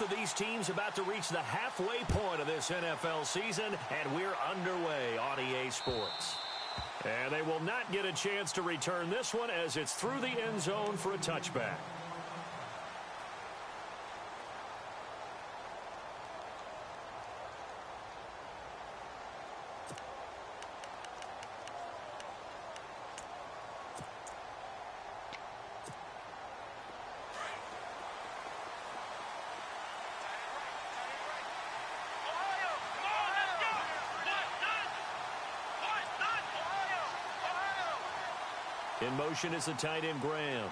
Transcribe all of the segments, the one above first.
of these teams about to reach the halfway point of this NFL season, and we're underway on EA Sports. And they will not get a chance to return this one as it's through the end zone for a touchback. In motion is the tight end, Graham.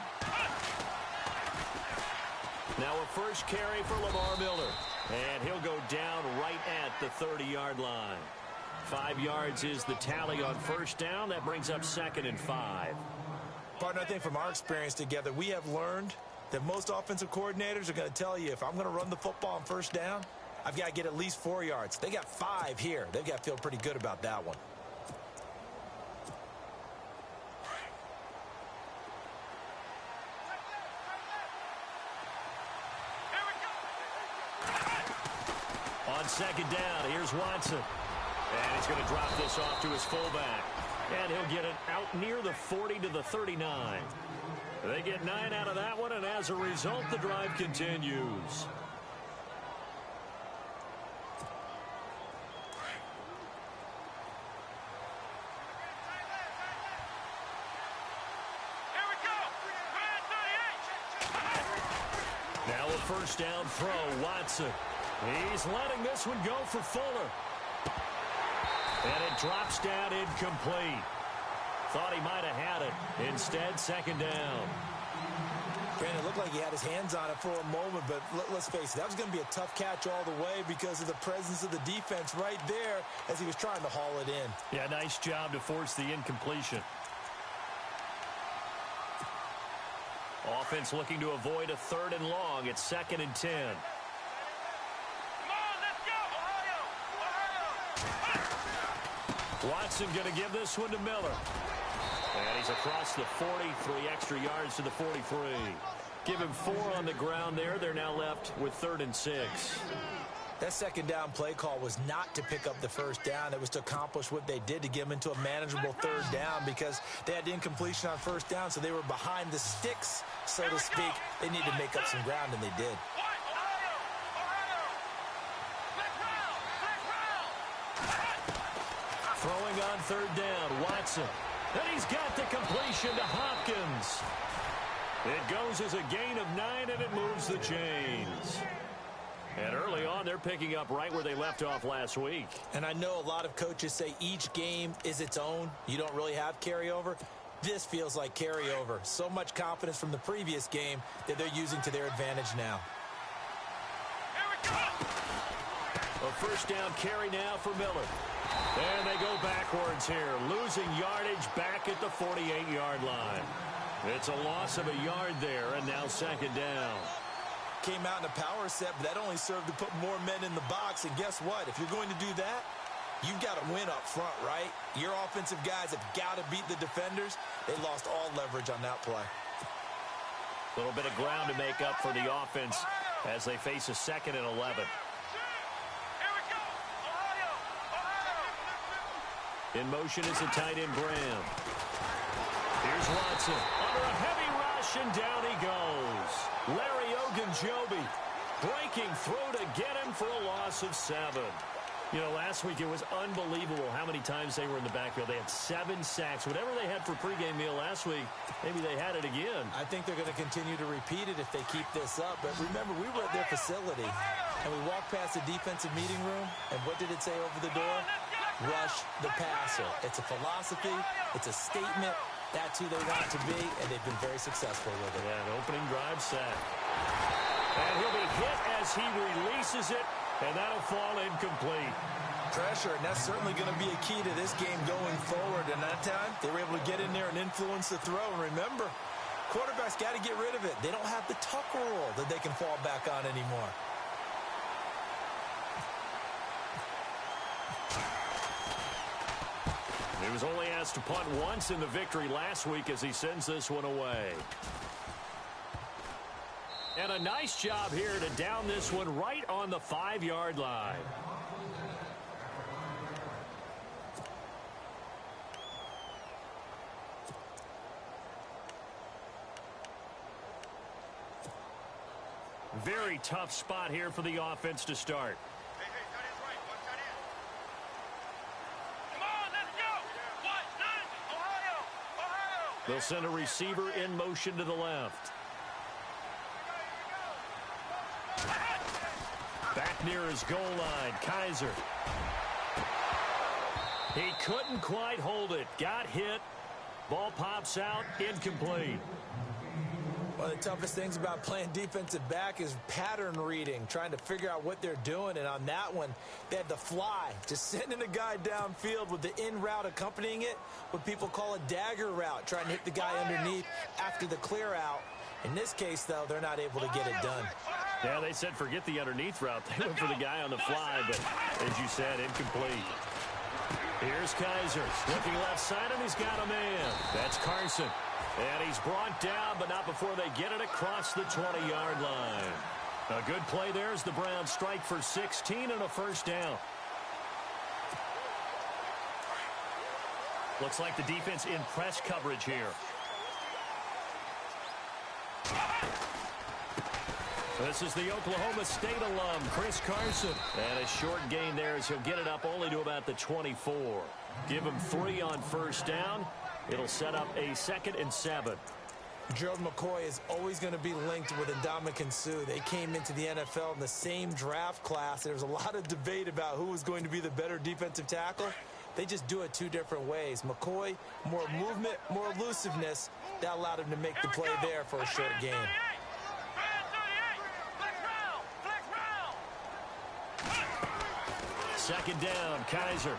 Now a first carry for Lamar Miller. And he'll go down right at the 30-yard line. 5 yards is the tally on first down. That brings up 2nd and 5. Partner, I think from our experience together, we have learned that most offensive coordinators are going to tell you, if I'm going to run the football on first down, I've got to get at least 4 yards. They got 5 here. They've got to feel pretty good about that one. On second down, here's Watson. And he's going to drop this off to his fullback. And he'll get it out near the 40 to the 39. They get 9 out of that one, and as a result, the drive continues. Now a first down throw, Watson. He's letting this one go for Fuller. And it drops down incomplete. Thought he might have had it. Instead, second down. Brandon, it looked like he had his hands on it for a moment, but let's face it, that was going to be a tough catch all the way because of the presence of the defense right there as he was trying to haul it in. Yeah, nice job to force the incompletion. Offense looking to avoid a 3rd and long. It's 2nd and 10. Watson going to give this one to Miller. And he's across the 40, 3 extra yards to the 43. Give him 4 on the ground there. They're now left with 3rd and 6. That second down play call was not to pick up the first down. It was to accomplish what they did to get them into a manageable 3rd down because they had incompletion on first down, so they were behind the sticks, so to speak. They needed to make up some ground, and they did. Throwing on 3rd down, Watson. And he's got the completion to Hopkins. It goes as a gain of 9, and it moves the chains. And early on, they're picking up right where they left off last week. And I know a lot of coaches say each game is its own. You don't really have carryover. This feels like carryover. So much confidence from the previous game that they're using to their advantage now. A first down carry now for Miller. And they go backwards here, losing yardage back at the 48-yard line. It's a loss of a yard there, and now second down. Came out in a power set, but that only served to put more men in the box. And guess what? If you're going to do that, you've got to win up front, right? Your offensive guys have got to beat the defenders. They lost all leverage on that play. A little bit of ground to make up for the offense as they face a 2nd and 11. In motion is the tight end, Graham. Here's Watson. Under a heavy rush, and down he goes. Larry Ogunjobi breaking through to get him for a loss of 7. You know, last week it was unbelievable how many times they were in the backfield. They had 7 sacks. Whatever they had for pregame meal last week, maybe they had it again. I think they're going to continue to repeat it if they keep this up. But remember, we were at their facility, and we walked past the defensive meeting room, and what did it say over the door? Rush the passer. It's a philosophy. It's a statement. That's who they want to be, and they've been very successful with it. Yeah, an opening drive set. And he'll be hit as he releases it, and that'll fall incomplete. Pressure, and that's certainly going to be a key to this game going forward. And that time, they were able to get in there and influence the throw. And remember, quarterbacks got to get rid of it. They don't have the tuck rule that they can fall back on anymore. He was only asked to punt once in the victory last week as he sends this one away. And a nice job here to down this one right on the 5-yard line. Very tough spot here for the offense to start. They'll send a receiver in motion to the left. Back near his goal line, Kaiser. He couldn't quite hold it. Got hit. Ball pops out, incomplete. One of the toughest things about playing defensive back is pattern reading, trying to figure out what they're doing. And on that one, they had the fly, just sending a guy downfield with the in route accompanying it, what people call a dagger route, trying to hit the guy underneath after the clear out. In this case, though, they're not able to get it done. Yeah, they said forget the underneath route. They went for the guy on the fly, but as you said, incomplete. Here's Kaiser, looking left side, and he's got a man. That's Carson. And he's brought down, but not before they get it across the 20-yard line. A good play there as the Browns strike for 16 and a first down. Looks like the defense in press coverage here. This is the Oklahoma State alum, Chris Carson. And a short gain there as he'll get it up only to about the 24. Give him 3 on first down. It'll set up a 2nd and 7. Gerald McCoy is always going to be linked with Ndamukong Suh. They came into the NFL in the same draft class. There was a lot of debate about who was going to be the better defensive tackle. They just do it 2 different ways. McCoy, more movement, more elusiveness. That allowed him to make the play there for a short gain. Second down, Kaiser.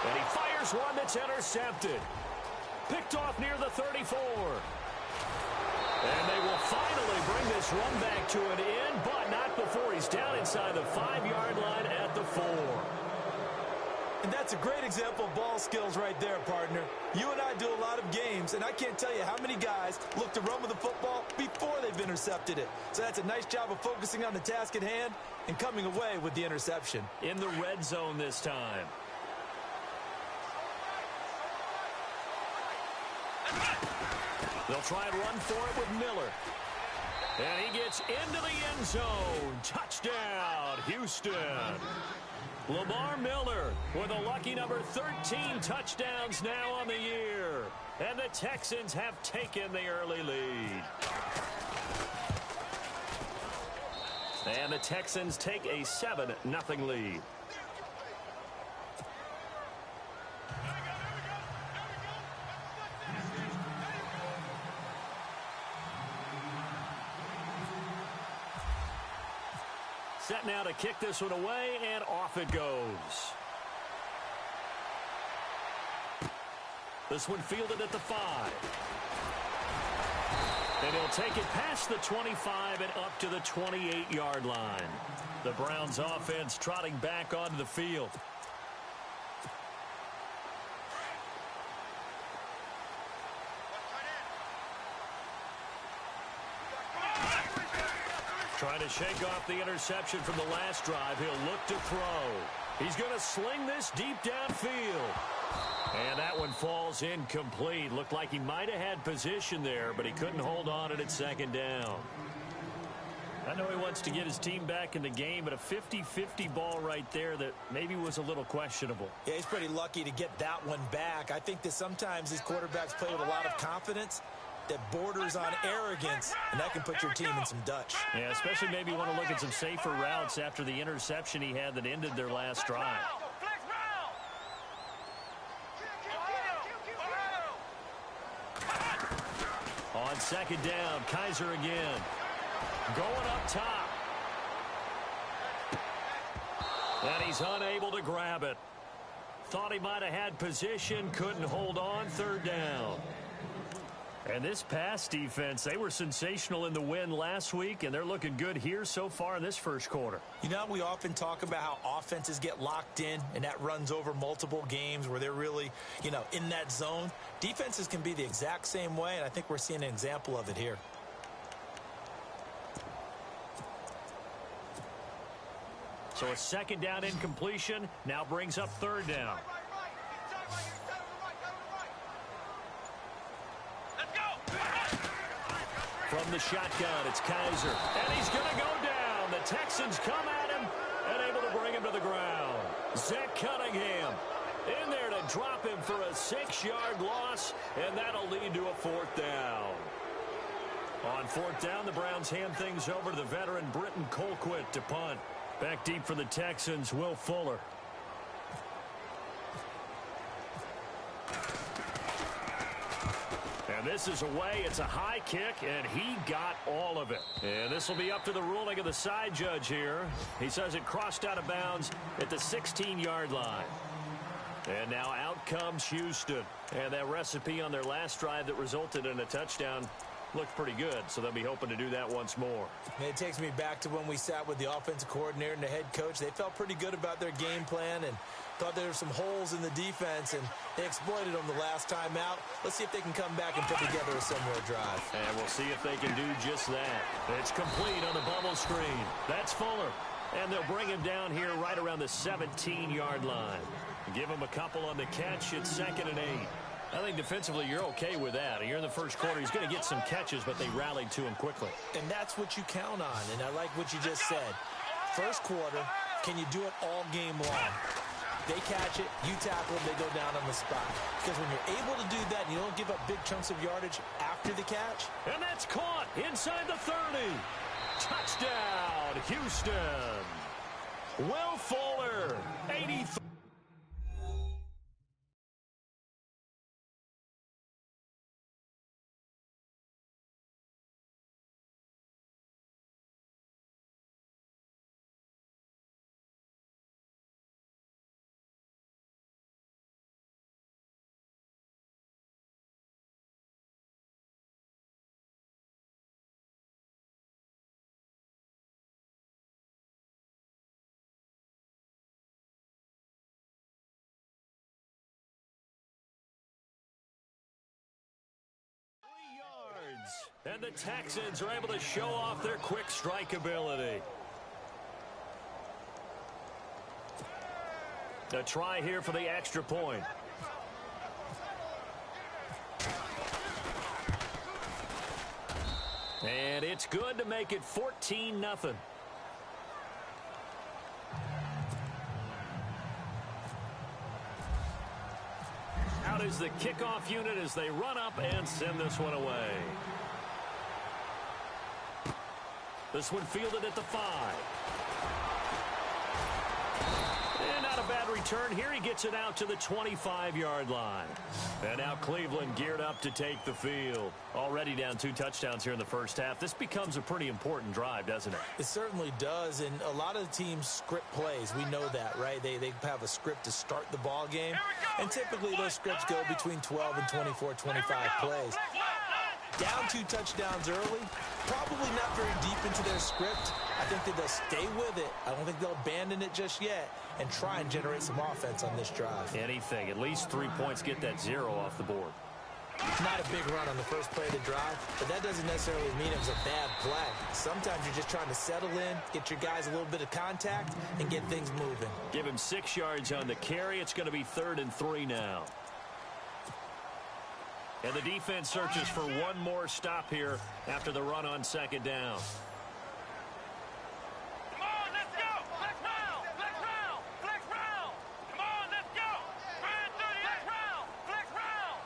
And he fires one that's intercepted. Picked off near the 34. And they will finally bring this run back to an end, but not before he's down inside the 5-yard line at the 4. And that's a great example of ball skills right there, partner. You and I do a lot of games, and I can't tell you how many guys look to run with the football before they've intercepted it. So that's a nice job of focusing on the task at hand and coming away with the interception. In the red zone this time. They'll try and run for it with Miller. And he gets into the end zone. Touchdown, Houston. Lamar Miller with a lucky number 13 touchdowns now on the year. And the Texans have taken the early lead. And the Texans take a 7-0 lead. Set now to kick this one away, and off it goes. This one fielded at the 5. And he'll take it past the 25 and up to the 28-yard line. The Browns offense trotting back onto the field. Trying to shake off the interception from the last drive. He'll look to throw. He's going to sling this deep downfield. And that one falls incomplete. Looked like he might have had position there, but he couldn't hold on it at 2nd down. I know he wants to get his team back in the game, but a 50-50 ball right there that maybe was a little questionable. Yeah, he's pretty lucky to get that one back. I think that sometimes these quarterbacks play with a lot of confidence that borders on arrogance, and that can put your team in some Dutch. Yeah, especially maybe want to look at some safer routes after the interception he had that ended their last drive. On 2nd down, Kaiser again. Going up top. And he's unable to grab it. Thought he might have had position, couldn't hold on, 3rd down. And this pass defense, they were sensational in the win last week, and they're looking good here so far in this first quarter. You know, we often talk about how offenses get locked in, and that runs over multiple games where they're really, in that zone. Defenses can be the exact same way, and I think we're seeing an example of it here. So a second down incompletion now brings up third down. From the shotgun, it's Kaiser. And he's going to go down. The Texans come at him and able to bring him to the ground. Zach Cunningham in there to drop him for a 6-yard loss, and that'll lead to a fourth down. On fourth down, the Browns hand things over to the veteran Britton Colquitt to punt. Back deep for the Texans, Will Fuller. And this is away. It's a high kick, and he got all of it. And this will be up to the ruling of the side judge here. He says it crossed out of bounds at the 16-yard line. And now out comes Houston. And that recipe on their last drive that resulted in a touchdown looked pretty good, so they'll be hoping to do that once more. It takes me back to when we sat with the offensive coordinator and the head coach. They felt pretty good about their game plan and thought there were some holes in the defense, and they exploited them the last time out. Let's see if they can come back and put together a similar drive. And we'll see if they can do just that. It's complete on the bubble screen. That's Fuller. And they'll bring him down here right around the 17-yard line. Give him a couple on the catch. It's 2nd and 8. I think defensively you're okay with that. You're in the first quarter. He's going to get some catches, but they rallied to him quickly. And that's what you count on, and I like what you just said. First quarter, can you do it all game long? They catch it, you tackle them, they go down on the spot. Because when you're able to do that and you don't give up big chunks of yardage after the catch. And that's caught inside the 30. Touchdown, Houston. Will Fuller, 83. And the Texans are able to show off their quick strike ability. A try here for the extra point. And it's good to make it 14-0. Out is the kickoff unit as they run up and send this one away. This one fielded at the 5. And not a bad return. Here he gets it out to the 25-yard line. And now Cleveland geared up to take the field. Already down 2 touchdowns here in the first half. This becomes a pretty important drive, doesn't it? It certainly does, and a lot of the teams script plays. We know that, right? They have a script to start the ball game, and typically those scripts go between 12 and 24, 25 plays. Down 2 touchdowns early, probably not very deep into their script. I think that they'll stay with it. I don't think they'll abandon it just yet and try and generate some offense on this drive. Anything. At least 3 points, get that 0 off the board. Not a big run on the first play of the drive, but that doesn't necessarily mean it was a bad play. Sometimes you're just trying to settle in, get your guys a little bit of contact, and get things moving. Give him 6 yards on the carry. It's going to be 3rd and 3 now. And the defense searches for one more stop here after the run on 2nd down. Come on, let's go! Flex round! Flex round! Flex round! Come on, let's go! Flex round!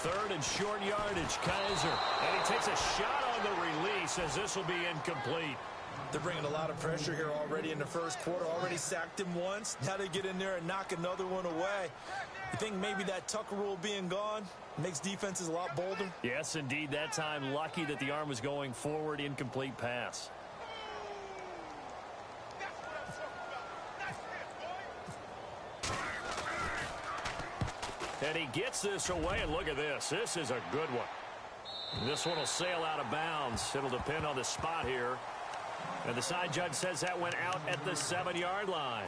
3rd and short yardage, Kaiser. And he takes a shot on the release as this will be incomplete. They're bringing a lot of pressure here already in the first quarter. Already sacked him once. Now they get in there and knock another one away. You think maybe that Tucker rule being gone makes defenses a lot bolder? Yes, indeed. That time, lucky that the arm was going forward. Incomplete pass. And he gets this away, and look at this. This is a good one. This one will sail out of bounds. It'll depend on the spot here. And the side judge says that went out at the 7-yard line.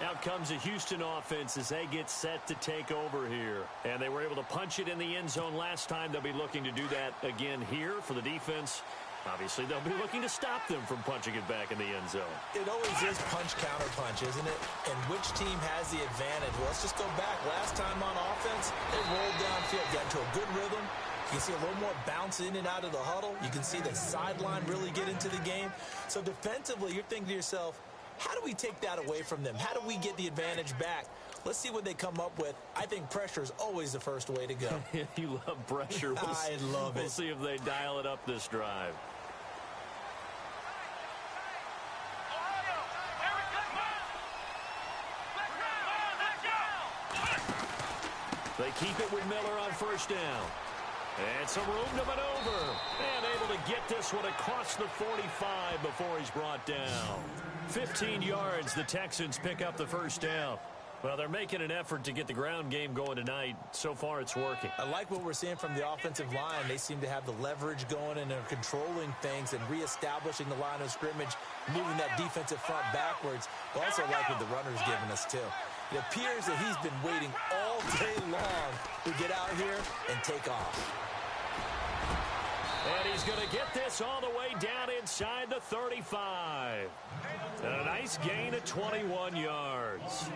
Out comes the Houston offense as they get set to take over here. And they were able to punch it in the end zone last time. They'll be looking to do that again here for the defense. Obviously, they'll be looking to stop them from punching it back in the end zone. It always is punch-counter-punch, isn't it? And which team has the advantage? Well, let's just go back. Last time on offense, they rolled downfield, got into a good rhythm. You can see a little more bounce in and out of the huddle. You can see the sideline really get into the game. So defensively, you're thinking to yourself, how do we take that away from them? How do we get the advantage back? Let's see what they come up with. I think pressure is always the first way to go. You love pressure. I love it. We'll see if they dial it up this drive. They keep it with Miller on first down. And some room to maneuver. And able to get this one across the 45 before he's brought down. 15 yards, the Texans pick up the first down. Well, they're making an effort to get the ground game going tonight. So far, it's working. I like what we're seeing from the offensive line. They seem to have the leverage going, and they're controlling things and reestablishing the line of scrimmage, moving that defensive front backwards. But also like what the runner's giving us, too. It appears that he's been waiting all day long to get out here and take off. And he's going to get this all the way down inside the 35. And a nice gain of 21 yards.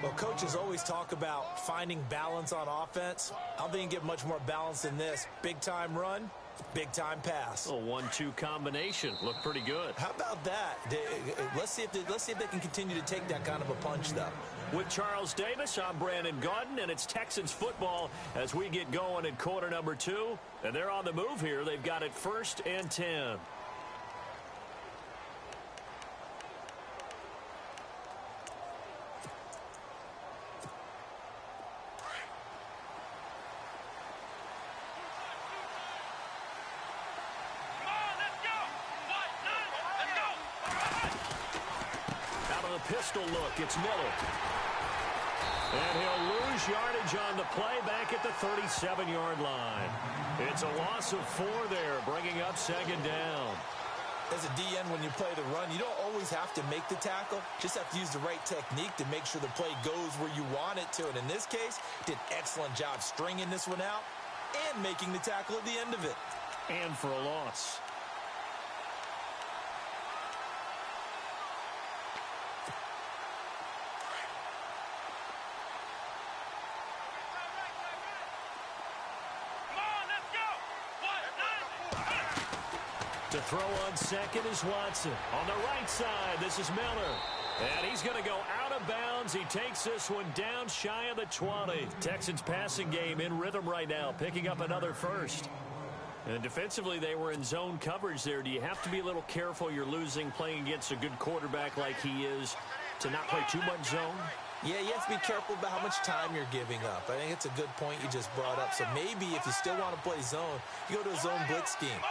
Well, coaches always talk about finding balance on offense. I don't think you can get much more balance than this. Big-time run, big-time pass. A 1-2 combination. Looked pretty good. How about that? Let's see if they can continue to take that kind of a punch, though. With Charles Davis, I'm Brandon Gaudin, and it's Texans football as we get going in quarter number 2. And they're on the move here. They've got it 1st and 10. Pistol look. It's Miller. And he'll lose yardage on the play back at the 37-yard line. It's a loss of 4 there, bringing up 2nd down. As a DN, when you play the run, you don't always have to make the tackle. Just have to use the right technique to make sure the play goes where you want it to. And in this case, did an excellent job stringing this one out and making the tackle at the end of it. And for a loss. To throw on second is Watson. On the right side, this is Miller. And he's going to go out of bounds. He takes this one down shy of the 20. Texans passing game in rhythm right now, picking up another first. And defensively, they were in zone coverage there. Do you have to be a little careful? You're losing playing against a good quarterback like he is to not play too much zone? Yeah, you have to be careful about how much time you're giving up. I think it's a good point you just brought up. So maybe if you still want to play zone, you go to a zone blitz scheme.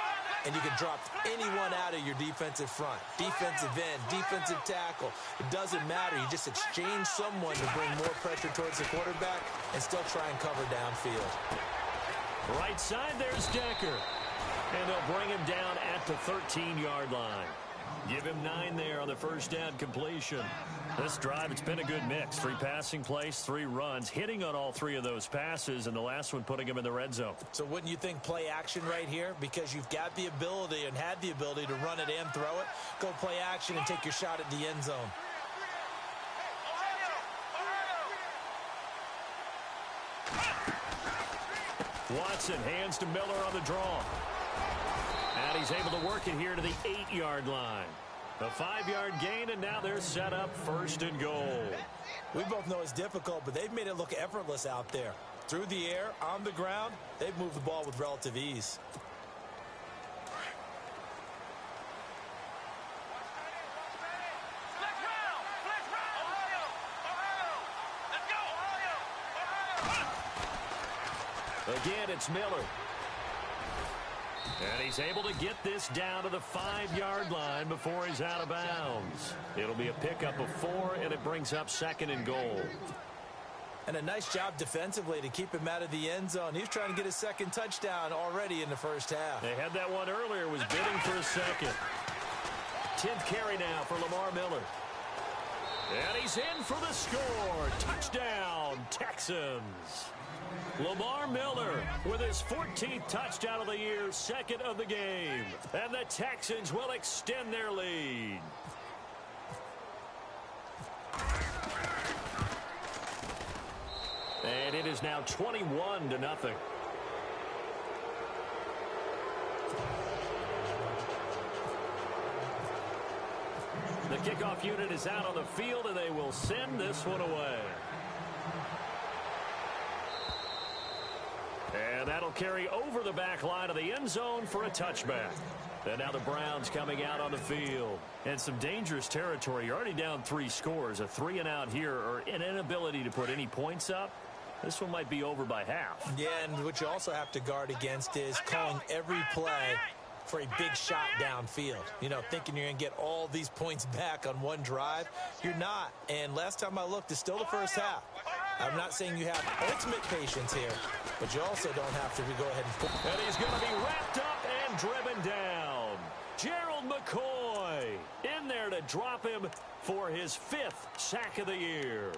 And you can drop anyone out of your defensive front. Defensive end, defensive tackle. It doesn't matter. You just exchange someone to bring more pressure towards the quarterback and still try and cover downfield. Right side, there's Decker. And they'll bring him down at the 13-yard line. Give him 9 there on the first down completion. This drive, it's been a good mix. 3 passing plays, 3 runs, hitting on all 3 of those passes, and the last one putting him in the red zone. So wouldn't you think play action right here? Because you've got the ability and had the ability to run it and throw it. Go play action and take your shot at the end zone. Watson hands to Miller on the draw. And he's able to work it here to the 8-yard line. A 5-yard gain, and now they're set up 1st and goal. We both know it's difficult, but they've made it look effortless out there. Through the air, on the ground, they've moved the ball with relative ease. Again, it's Miller. And he's able to get this down to the 5-yard line before he's out of bounds. It'll be a pickup of 4, and it brings up 2nd and goal. And a nice job defensively to keep him out of the end zone. He's trying to get his 2nd touchdown already in the first half. They had that one earlier, was bidding for a 2nd. 10th carry now for Lamar Miller. And he's in for the score. Touchdown, Texans. Lamar Miller with his 14th touchdown of the year, second of the game. And the Texans will extend their lead. And it is now 21-0. The kickoff unit is out on the field, and they will send this one away. And that'll carry over the back line of the end zone for a touchback. And now the Browns coming out on the field. And some dangerous territory. You're already down 3 scores. A 3-and-out here, or an inability to put any points up. This one might be over by half. Yeah, and what you also have to guard against is calling every play for a big shot downfield. You know, thinking you're going to get all these points back on one drive. You're not. And last time I looked, it's still the first half. I'm not saying you have ultimate patience here, but you also don't have to go ahead and... And he's going to be wrapped up and driven down. Gerald McCoy in there to drop him for his 5th sack of the year.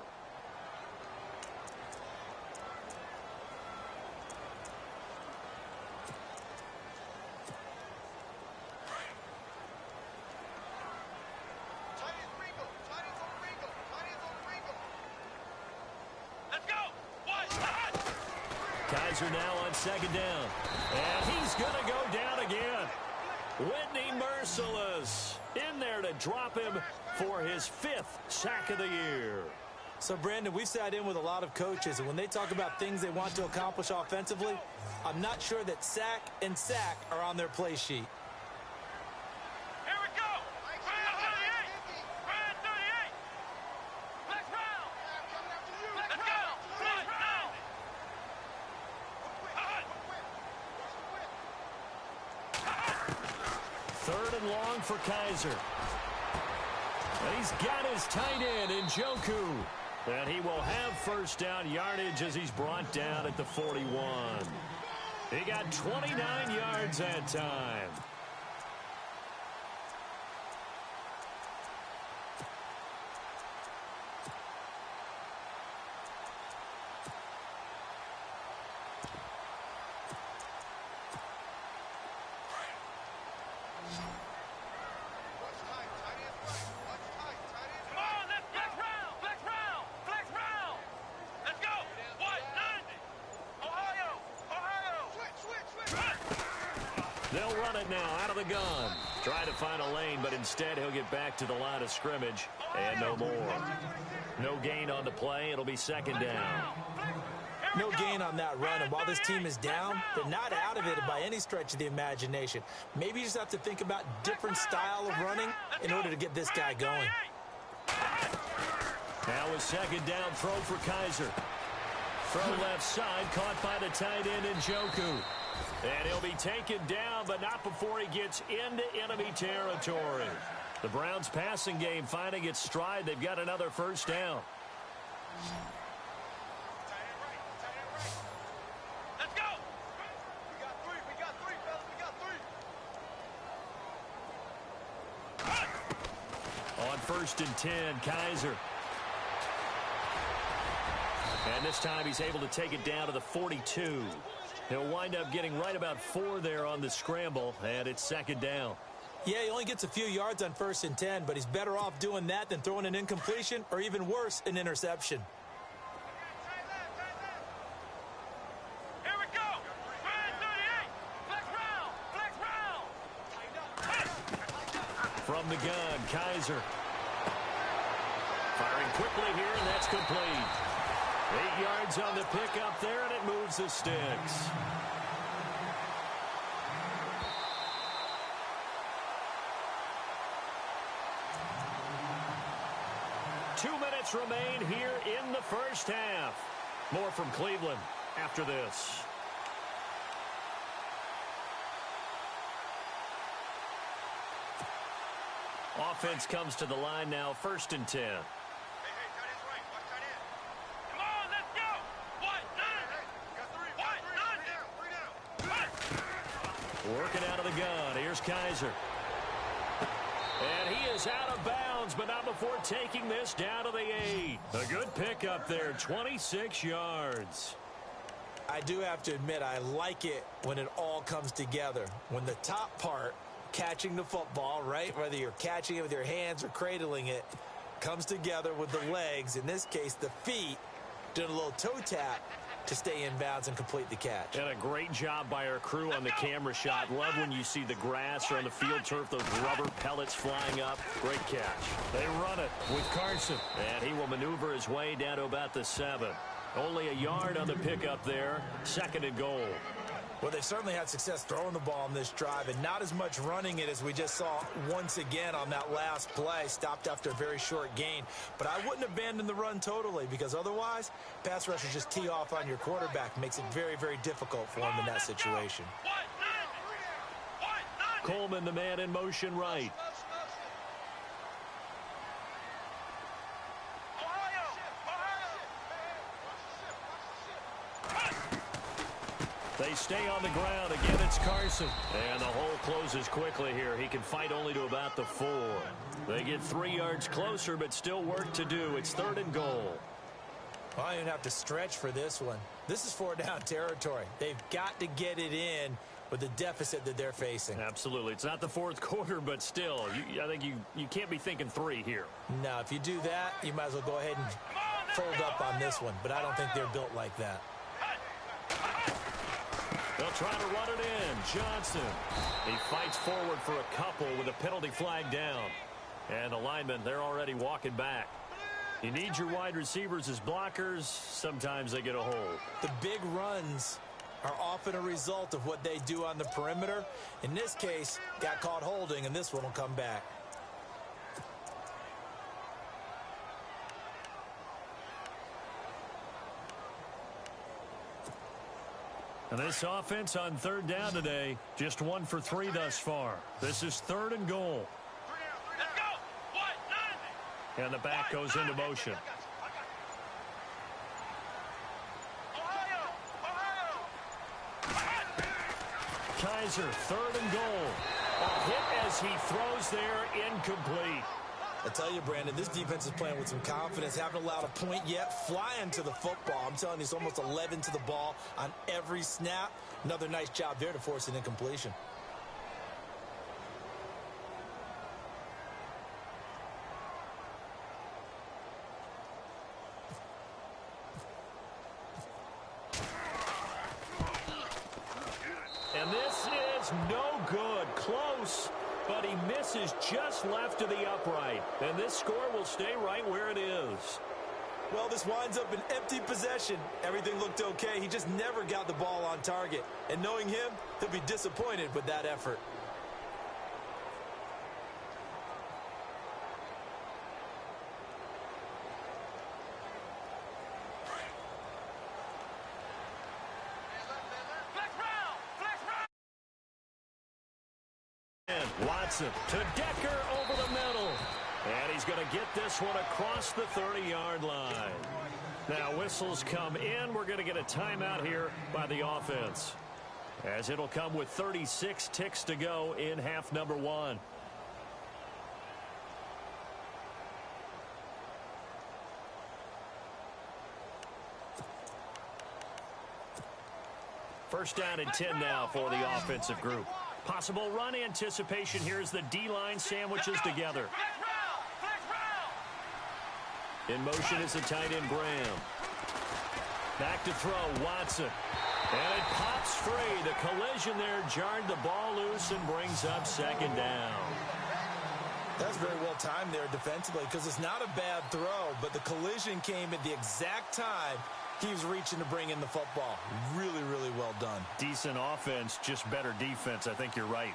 Kaiser now on second down. And he's going to go down again. Whitney Merciless in there to drop him for his 5th sack of the year. So, Brandon, we've sat in with a lot of coaches, and when they talk about things they want to accomplish offensively, I'm not sure that sack and sack are on their play sheet. Long for Kaiser. And he's got his tight end in Gywu. And he will have first down yardage as he's brought down at the 41. He got 29 yards that time. They'll run it now out of the gun. Try to find a lane, but instead he'll get back to the line of scrimmage. And no more. No gain on the play. It'll be second down. No gain on that run. And while this team is down, they're not out of it by any stretch of the imagination. Maybe you just have to think about different style of running in order to get this guy going. Now a second down throw for Kaiser. Throw left side, caught by the tight end in Gywu. And he'll be taken down, but not before he gets into enemy territory. The Browns' passing game finding its stride. They've got another first down. Let's go! We got three, fellas. We got 3. On 1st and 10, Kaiser. And this time he's able to take it down to the 42. He'll wind up getting right about 4 there on the scramble, and it's second down. Yeah, he only gets a few yards on 1st and 10, but he's better off doing that than throwing an incompletion or even worse, an interception. Here we go! 38! Flex round! From the gun, Kaiser. Firing quickly here, and that's complete. 8 yards on the pickup there, and it moves the sticks. Two minutes remain here in the first half. More from Cleveland after this. Offense comes to the line now, 1st and 10. Working out of the gun. Here's Kaiser. And he is out of bounds, but not before taking this down to the 8. A good pickup there, 26 yards. I do have to admit, I like it when it all comes together. When the top part, catching the football, right, whether you're catching it with your hands or cradling it, comes together with the legs, in this case the feet, doing a little toe tap to stay in bounds and complete the catch. And a great job by our crew on the camera shot. Love when you see the grass or on the field turf, those rubber pellets flying up. Great catch. They run it with Carson. And he will maneuver his way down to about the 7. Only a yard on the pickup there. 2nd and goal. Well, they've certainly had success throwing the ball on this drive, and not as much running it as we just saw once again on that last play. Stopped after a very short gain. But I wouldn't abandon the run totally, because otherwise, pass rushers just tee off on your quarterback. Makes it very, very difficult for him in that situation. Coleman, the man in motion right. They stay on the ground. Again, it's Carson. And the hole closes quickly here. He can fight only to about the 4. They get 3 yards closer, but still work to do. It's 3rd and goal. Well, I don't even have to stretch for this one. This is 4-down territory. They've got to get it in with the deficit that they're facing. Absolutely. It's not the 4th quarter, but still, I think you can't be thinking 3 here. No, if you do that, you might as well go ahead and fold up on this one. But I don't think they're built like that. They'll try to run it in. Johnson. He fights forward for a couple with a penalty flag down. And the linemen, they're already walking back. You need your wide receivers as blockers. Sometimes they get a hold. The big runs are often a result of what they do on the perimeter. In this case, got caught holding, and this one will come back. And this offense on 3rd down today, just 1 for 3 thus far. This is 3rd and goal. Let's go. And the back goes into motion. Kaiser, 3rd and goal. A hit as he throws there, incomplete. I tell you, Brandon, this defense is playing with some confidence. Haven't allowed a point yet. Flying to the football. I'm telling you, it's almost 11 to the ball on every snap. Another nice job there to force an incompletion. And this is no good. Close. But he misses just left to the upright. And this score will stay right where it is. Well, this winds up an empty possession. Everything looked okay. He just never got the ball on target. And knowing him, he'll be disappointed with that effort. Watson to Decker over the middle. And he's going to get this one across the 30-yard line. Now whistles come in. We're going to get a timeout here by the offense, as it'll come with 36 ticks to go in half number 1. First down and 10 now for the offensive group. Possible run anticipation here as the D-line sandwiches together. In motion is the tight end, Graham. Back to throw, Watson. And it pops free. The collision there jarred the ball loose and brings up 2nd down. That's very well timed there defensively, because it's not a bad throw, but the collision came at the exact time he was reaching to bring in the football. Really, really well done. Decent offense, just better defense. I think you're right.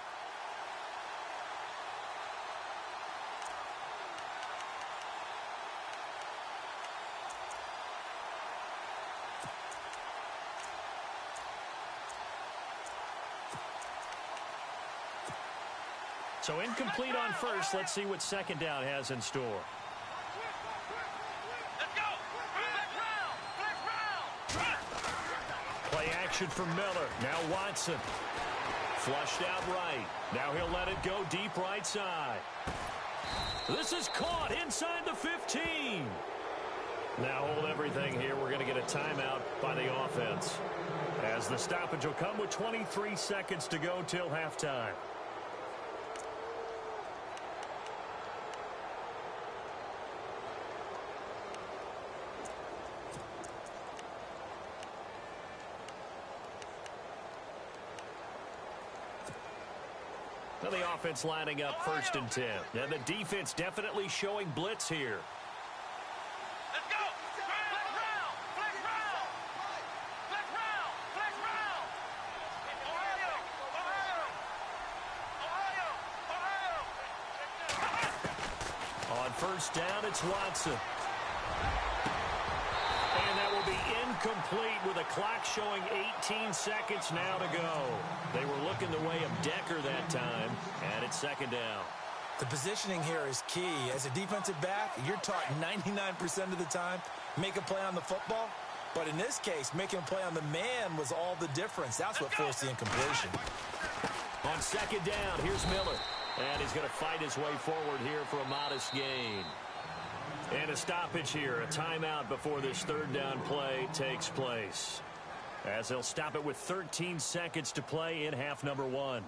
So incomplete on first. Let's see what 2nd down has in store. Play action for Miller. Now Watson. Flushed out right. Now he'll let it go deep right side. This is caught inside the 15. Now hold everything here. We're going to get a timeout by the offense, as the stoppage will come with 23 seconds to go till halftime. Now the offense lining up 1st and 10. And the defense definitely showing blitz here. Let's go. Flex round. Flex round. Flex round. Flex round. Ohio. Ohio. Ohio. On 1st down, it's Watson. And that will be incomplete with a clock showing 18 seconds now to go. They were looking the way of Decker that time, and it's 2nd down. The positioning here is key. As a defensive back, you're taught 99% of the time, make a play on the football. But in this case, making a play on the man was all the difference. That's what forced the incompletion. On 2nd down, here's Miller. And he's going to fight his way forward here for a modest gain. And a stoppage here, a timeout before this 3rd down play takes place, as they'll stop it with 13 seconds to play in half number 1.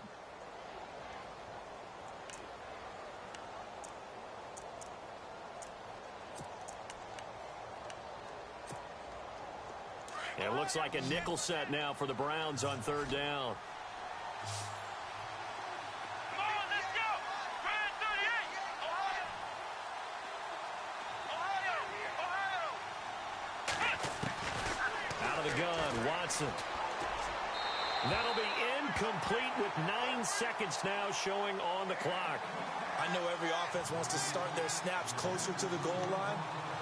It looks like a nickel set now for the Browns on 3rd down. Come on, let's go. Grand 38. Ohio. Ohio. Out of the gun, Watson. That'll be incomplete with 9 seconds now showing on the clock. I know every offense wants to start their snaps closer to the goal line,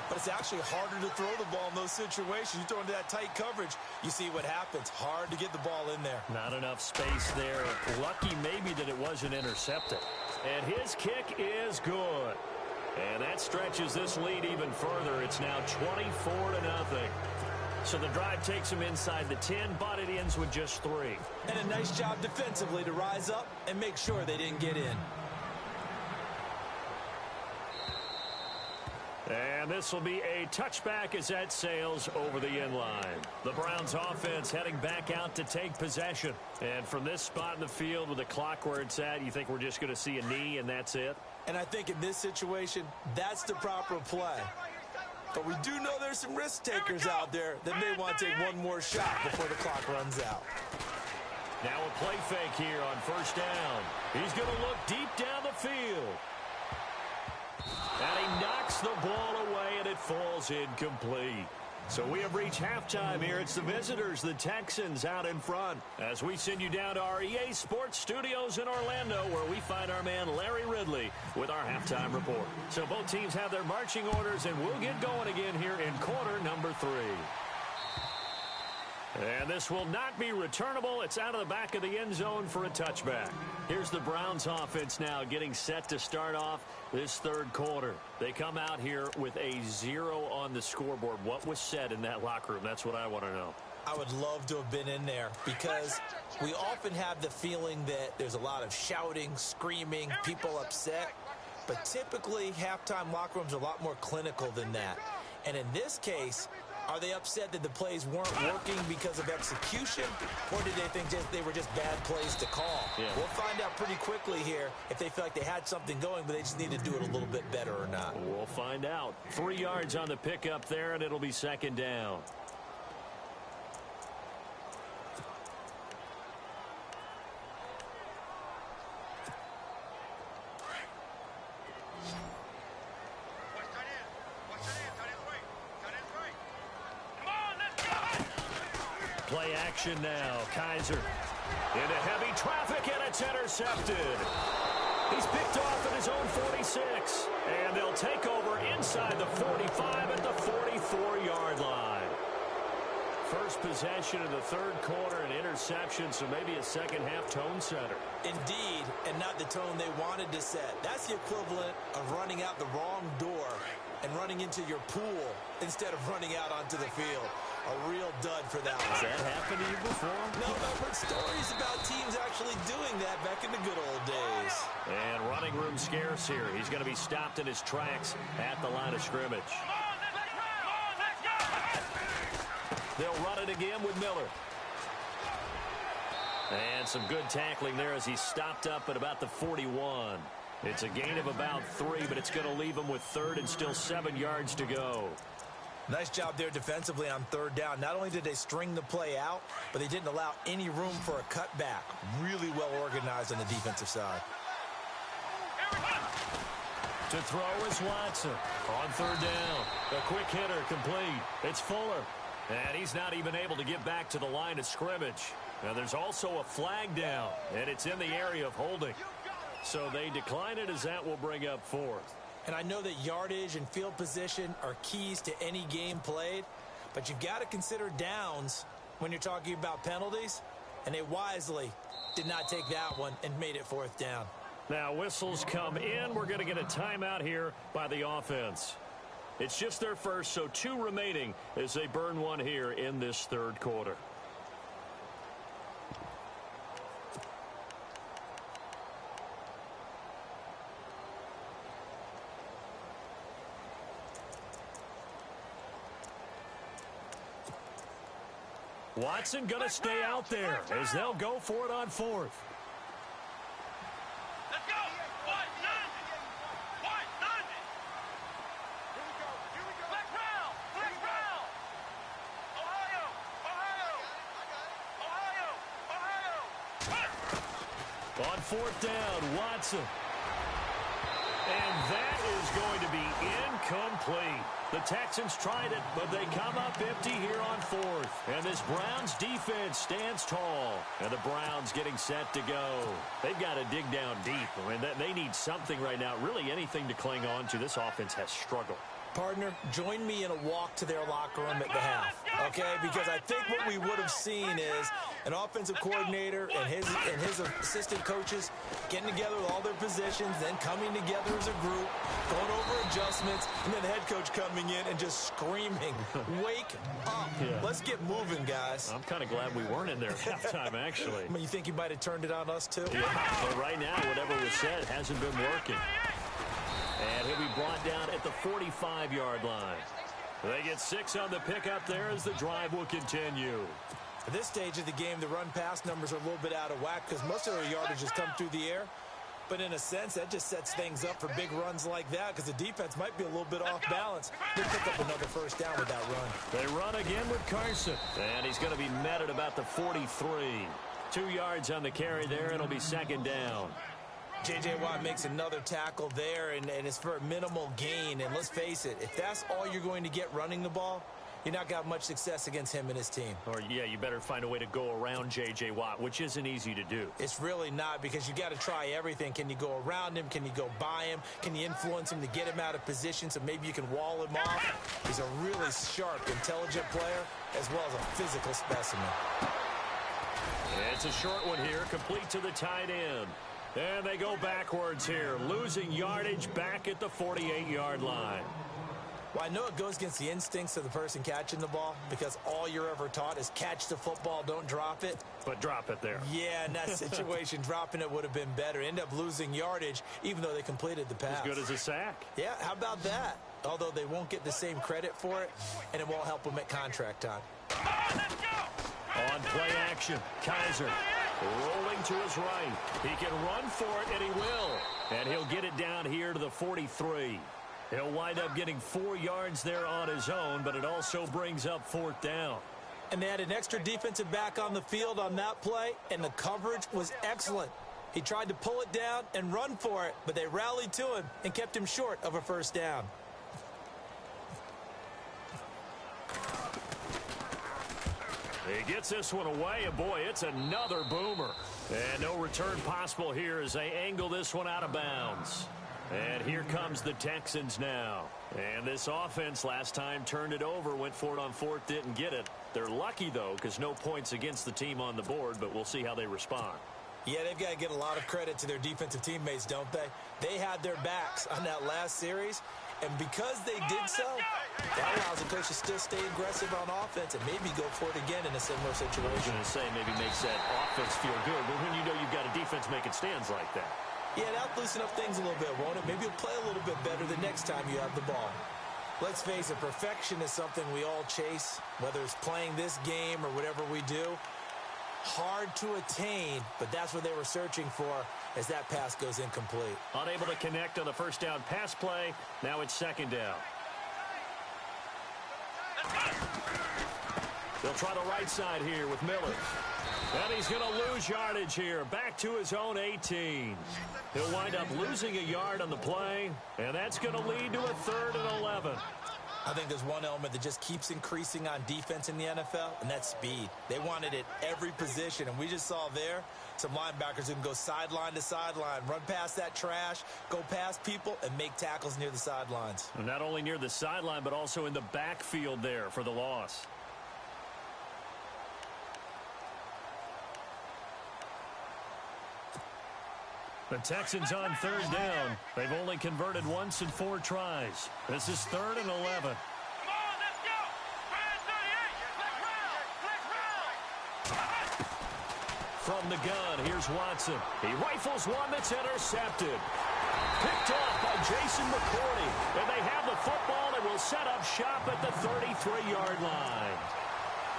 but it's actually harder to throw the ball in those situations. You throw into that tight coverage, you see what happens. Hard to get the ball in there. Not enough space there. Lucky maybe that it wasn't intercepted. And his kick is good. And that stretches this lead even further. It's now 24-0. So the drive takes him inside the 10, but it ends with just 3. And a nice job defensively to rise up and make sure they didn't get in. And this will be a touchback as that sails over the end line. The Browns offense heading back out to take possession. And from this spot in the field with the clock where it's at, you think we're just going to see a knee and that's it? And I think in this situation, that's the proper play. But we do know there's some risk takers out there that may want to take one more shot before the clock runs out. Now a play fake here on 1st down. He's going to look deep down the field. And he knocks the ball away, and it falls incomplete. So we have reached halftime here. It's the visitors, the Texans, out in front, as we send you down to our EA Sports Studios in Orlando, where we find our man Larry Ridley with our halftime report. So both teams have their marching orders, and we'll get going again here in quarter number 3. And this will not be returnable. It's out of the back of the end zone for a touchback. Here's the Browns offense now getting set to start off this 3rd quarter. They come out here with a 0 on the scoreboard. What was said in that locker room? That's what I want to know. I would love to have been in there because we often have the feeling that there's a lot of shouting, screaming, people upset. But typically, halftime locker rooms are a lot more clinical than that. And in this case, are they upset that the plays weren't working because of execution, or did they think they were just bad plays to call? Yeah. We'll find out pretty quickly here if they feel like they had something going, but they just need to do it a little bit better or not. We'll find out. 3 yards on the pickup there, and it'll be 2nd down. Play action now. Kaiser into heavy traffic, and it's intercepted. He's picked off at his own 46. And they'll take over inside the 45 at the 44-yard line. First possession of the 3rd quarter, an interception, so maybe a second-half tone setter. Indeed, and not the tone they wanted to set. That's the equivalent of running out the wrong door and running into your pool instead of running out onto the field. A real dud for that one. Has that happened to you before? No, I've heard stories about teams actually doing that back in the good old days. And running room scarce here. He's going to be stopped in his tracks at the line of scrimmage. Come on, let's They'll run it again with Miller. And some good tackling there as he stopped up at about the 41. It's a gain of about 3, but it's going to leave him with third and still 7 yards to go. Nice job there defensively on third down. Not only did they string the play out, but they didn't allow any room for a cutback. Really well organized on the defensive side. To throw is Watson. On third down. A quick hitter complete. It's Fuller. And he's not even able to get back to the line of scrimmage. Now there's also a flag down, and it's in the area of holding. So they decline it as that will bring up fourth. And I know that yardage and field position are keys to any game played, but you've got to consider downs when you're talking about penalties, and they wisely did not take that one and made it fourth down. Now whistles come in. We're going to get a timeout here by the offense. It's just their first, so 2 remaining as they burn one here in this third quarter. Watson going to stay out there as they'll go for it on fourth. Let's go. White, none. Here we go. Flex round. Ohio. On fourth down, Watson. And that is going to be incomplete. The Texans tried it, but they come up empty here on fourth. And this Browns defense stands tall. And the Browns getting set to go. They've got to dig down deep. I mean, they need something right now, really anything to cling on to. This offense has struggled. Partner, join me in a walk to their locker room at the half, okay? Because I think what we would have seen is an offensive coordinator and his assistant coaches getting together with all their positions, then coming together as a group, going over adjustments, and then the head coach coming in and just screaming, wake up. Yeah. Let's get moving, guys. I'm kind of glad we weren't in there at halftime, actually. I mean, you think he might have turned it on us, too? Yeah, but right now, whatever was said hasn't been working. And he'll be brought down at the 45-yard line. They get 6 on the pickup there as the drive will continue. At this stage of the game, the run-pass numbers are a little bit out of whack because most of their yardage has come through the air. But in a sense, that just sets things up for big runs like that because the defense might be a little bit off balance. They pick up another first down with that run. They run again with Carson. And he's going to be met at about the 43. 2 yards on the carry there, and it'll be second down. J.J. Watt makes another tackle there, and it's for a minimal gain. And let's face it, if that's all you're going to get running the ball, you're not got much success against him and his team. Or, yeah, you better find a way to go around J.J. Watt, which isn't easy to do. It's really not because you got to try everything. Can you go around him? Can you go by him? Can you influence him to get him out of position so maybe you can wall him off? He's a really sharp, intelligent player as well as a physical specimen. It's a short one here, complete to the tight end. And they go backwards here, losing yardage back at the 48-yard line. Well, I know it goes against the instincts of the person catching the ball because all you're ever taught is catch the football, don't drop it. But drop it there. Yeah, in that situation, dropping it would have been better. End up losing yardage even though they completed the pass. As good as a sack. Yeah, how about that? Although they won't get the same credit for it, and it won't help them at contract time. On play action, Kaiser rolling to his right. He can run for it, and he will. And he'll get it down here to the 43. He'll wind up getting 4 yards there on his own, but it also brings up fourth down. And they had an extra defensive back on the field on that play, and the coverage was excellent. He tried to pull it down and run for it, but they rallied to him and kept him short of a first down. He gets this one away, and boy, it's another boomer. And no return possible here as they angle this one out of bounds. And here comes the Texans now. And this offense last time turned it over, went for it on fourth, didn't get it. They're lucky, though, because no points against the team on the board, but we'll see how they respond. Yeah, they've got to get a lot of credit to their defensive teammates, don't they? They had their backs on that last series, and because they did so, that allows the coach to still stay aggressive on offense and maybe go for it again in a similar situation. I was going to say maybe makes that offense feel good, but when you know you've got a defense making stands like that. Yeah, that'll loosen up things a little bit, won't it? Maybe you'll play a little bit better the next time you have the ball. Let's face it, perfection is something we all chase, whether it's playing this game or whatever we do. Hard to attain, but that's what they were searching for as that pass goes incomplete. Unable to connect on the first down pass play. Now it's second down. They'll try the right side here with Miller. And he's going to lose yardage here. Back to his own 18. He'll wind up losing a yard on the play, and that's going to lead to a 3rd and 11. I think there's one element that just keeps increasing on defense in the NFL, and that's speed. They want it at every position, and we just saw there some linebackers who can go sideline to sideline, run past that trash, go past people, and make tackles near the sidelines. Not only near the sideline, but also in the backfield there for the loss. The Texans on 3rd down. They've only converted once in 4 tries. This is 3rd and 11. Come on, let's go. Brand 38. Flex round. From the gun, here's Watson. He rifles one that's intercepted. Picked off by Jason McCourty. And they have the football and will set up shop at the 33-yard line.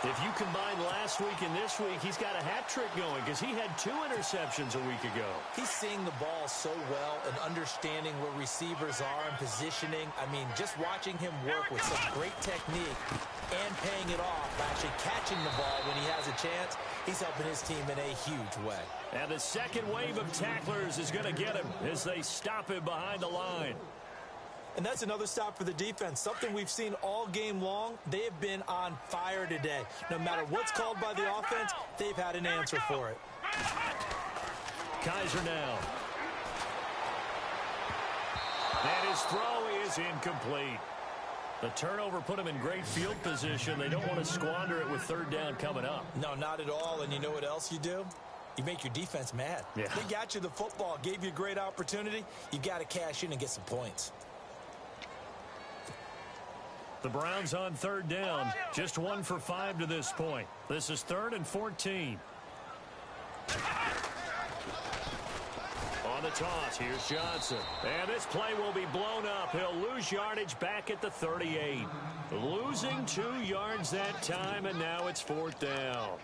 If you combine last week and this week, he's got a hat trick going because he had 2 interceptions a week ago. He's seeing the ball so well and understanding where receivers are and positioning. I mean, just watching him work with some great technique and paying it off, actually catching the ball when he has a chance, he's helping his team in a huge way. And the second wave of tacklers is going to get him as they stop him behind the line. And that's another stop for the defense, something we've seen all game long. They have been on fire today. No matter what's called by the offense, they've had an answer for it. Kaiser now. And his throw is incomplete. The turnover put him in great field position. They don't want to squander it with 3rd down coming up. No, not at all. And you know what else you do? You make your defense mad. Yeah. They got you the football, gave you a great opportunity. You got to cash in and get some points. The Browns on 3rd down, just 1 for 5 to this point. This is 3rd and 14. On the toss, here's Johnson. And this play will be blown up. He'll lose yardage back at the 38. Losing 2 yards that time, and now it's 4th down.